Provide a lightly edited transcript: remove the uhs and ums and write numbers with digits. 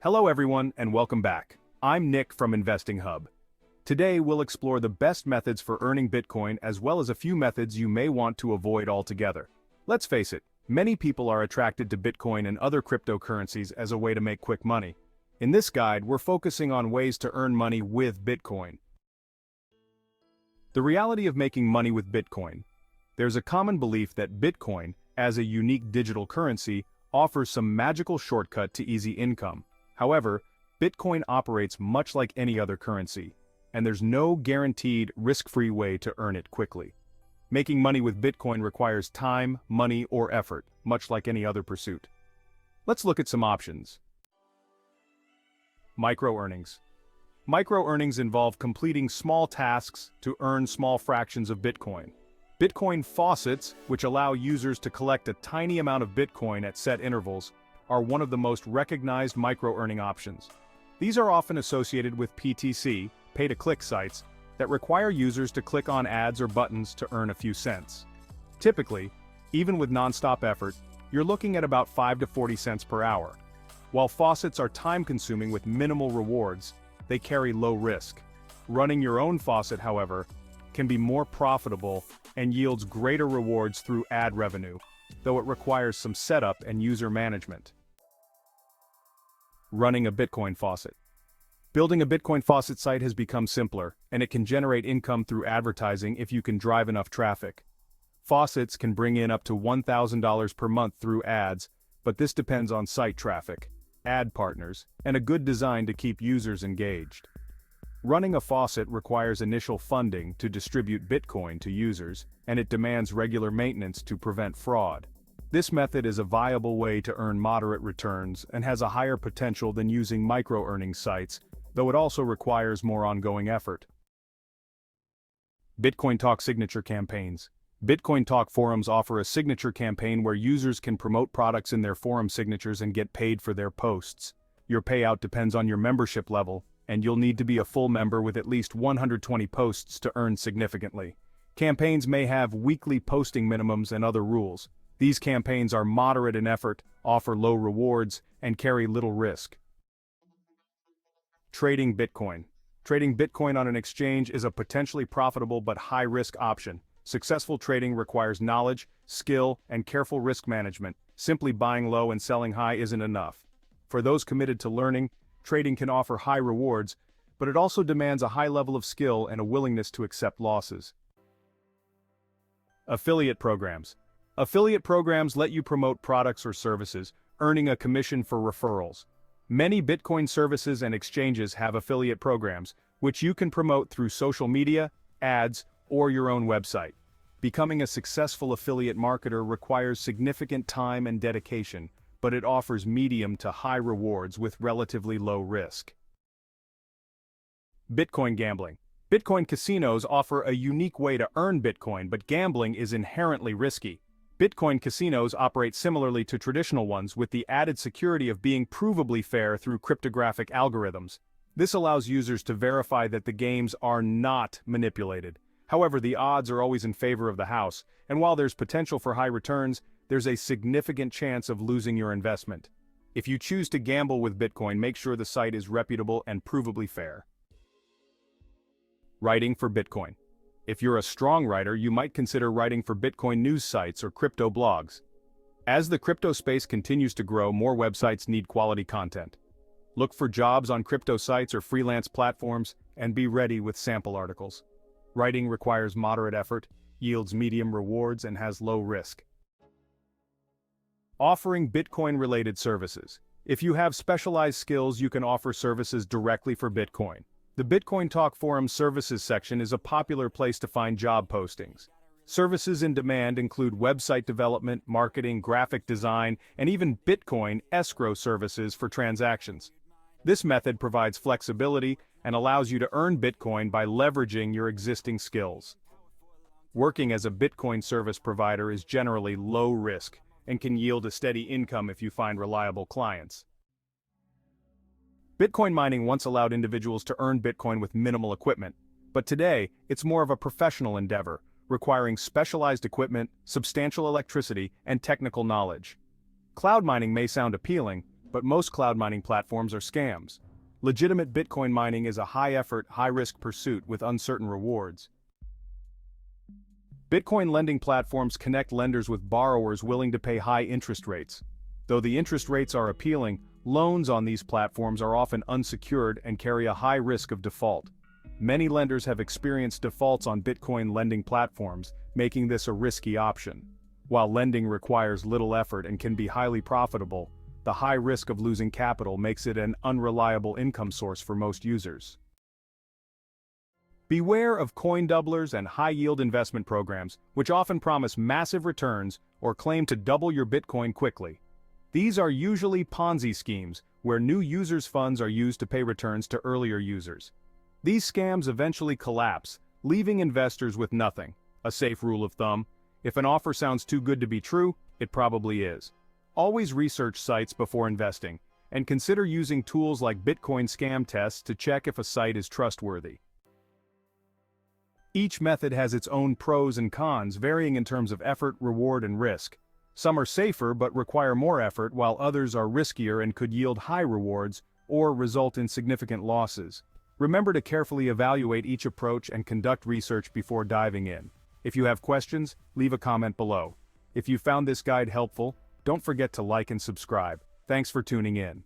Hello everyone and welcome back. I'm Nick from InvestingHub. Today we'll explore the best methods for earning Bitcoin as well as a few methods you may want to avoid altogether. Let's face it, many people are attracted to Bitcoin and other cryptocurrencies as a way to make quick money. In this guide, we're focusing on ways to earn money with Bitcoin. The reality of making money with Bitcoin. There's a common belief that Bitcoin, as a unique digital currency, offers some magical shortcut to easy income. However, Bitcoin operates much like any other currency, and there's no guaranteed risk-free way to earn it quickly. Making money with Bitcoin requires time, money, or effort, much like any other pursuit. Let's look at some options. Micro-earnings. Micro-earnings involve completing small tasks to earn small fractions of Bitcoin. Bitcoin faucets, which allow users to collect a tiny amount of Bitcoin at set intervals, are one of the most recognized micro-earning options. These are often associated with PTC, pay-to-click sites, that require users to click on ads or buttons to earn a few cents. Typically, even with non-stop effort, you're looking at about 5 to 40 cents per hour. While faucets are time-consuming with minimal rewards, they carry low risk. Running your own faucet, however, can be more profitable and yields greater rewards through ad revenue, though it requires some setup and user management. Running a Bitcoin faucet. Building a Bitcoin faucet site has become simpler, and it can generate income through advertising if you can drive enough traffic. Faucets can bring in up to $1,000 per month through ads, but this depends on site traffic, ad partners, and a good design to keep users engaged. Running a faucet requires initial funding to distribute Bitcoin to users, and it demands regular maintenance to prevent fraud. This method is a viable way to earn moderate returns and has a higher potential than using micro-earning sites, though it also requires more ongoing effort. BitcoinTalk signature campaigns. BitcoinTalk forums offer a signature campaign where users can promote products in their forum signatures and get paid for their posts. Your payout depends on your membership level, and you'll need to be a full member with at least 120 posts to earn significantly. Campaigns may have weekly posting minimums and other rules. These campaigns are moderate in effort, offer low rewards, and carry little risk. Trading Bitcoin. Trading Bitcoin on an exchange is a potentially profitable but high-risk option. Successful trading requires knowledge, skill, and careful risk management. Simply buying low and selling high isn't enough. For those committed to learning, trading can offer high rewards, but it also demands a high level of skill and a willingness to accept losses. Affiliate programs. Affiliate programs let you promote products or services, earning a commission for referrals. Many Bitcoin services and exchanges have affiliate programs, which you can promote through social media, ads, or your own website. Becoming a successful affiliate marketer requires significant time and dedication, but it offers medium to high rewards with relatively low risk. Bitcoin gambling. Bitcoin casinos offer a unique way to earn Bitcoin, but gambling is inherently risky. Bitcoin casinos operate similarly to traditional ones with the added security of being provably fair through cryptographic algorithms. This allows users to verify that the games are not manipulated. However, the odds are always in favor of the house, and while there's potential for high returns, there's a significant chance of losing your investment. If you choose to gamble with Bitcoin, make sure the site is reputable and provably fair. Writing for Bitcoin. If you're a strong writer, you might consider writing for Bitcoin news sites or crypto blogs. As the crypto space continues to grow, more websites need quality content. Look for jobs on crypto sites or freelance platforms, and be ready with sample articles. Writing requires moderate effort, yields medium rewards, and has low risk. Offering Bitcoin-related services. If you have specialized skills, you can offer services directly for Bitcoin. The BitcoinTalk Forum Services section is a popular place to find job postings. Services in demand include website development, marketing, graphic design, and even Bitcoin escrow services for transactions. This method provides flexibility and allows you to earn Bitcoin by leveraging your existing skills. Working as a Bitcoin service provider is generally low risk and can yield a steady income if you find reliable clients. Bitcoin mining once allowed individuals to earn Bitcoin with minimal equipment, but today, it's more of a professional endeavor, requiring specialized equipment, substantial electricity, and technical knowledge. Cloud mining may sound appealing, but most cloud mining platforms are scams. Legitimate Bitcoin mining is a high-effort, high-risk pursuit with uncertain rewards. Bitcoin lending platforms connect lenders with borrowers willing to pay high interest rates. Though the interest rates are appealing, loans on these platforms are often unsecured and carry a high risk of default. Many lenders have experienced defaults on Bitcoin lending platforms, making this a risky option. While lending requires little effort and can be highly profitable, the high risk of losing capital makes it an unreliable income source for most users. Beware of coin doublers and high-yield investment programs, which often promise massive returns or claim to double your Bitcoin quickly. These are usually Ponzi schemes, where new users' funds are used to pay returns to earlier users. These scams eventually collapse, leaving investors with nothing. A safe rule of thumb: if an offer sounds too good to be true, it probably is. Always research sites before investing, and consider using tools like Bitcoin scam tests to check if a site is trustworthy. Each method has its own pros and cons, varying in terms of effort, reward, and risk. Some are safer but require more effort, while others are riskier and could yield high rewards or result in significant losses. Remember to carefully evaluate each approach and conduct research before diving in. If you have questions, leave a comment below. If you found this guide helpful, don't forget to like and subscribe. Thanks for tuning in.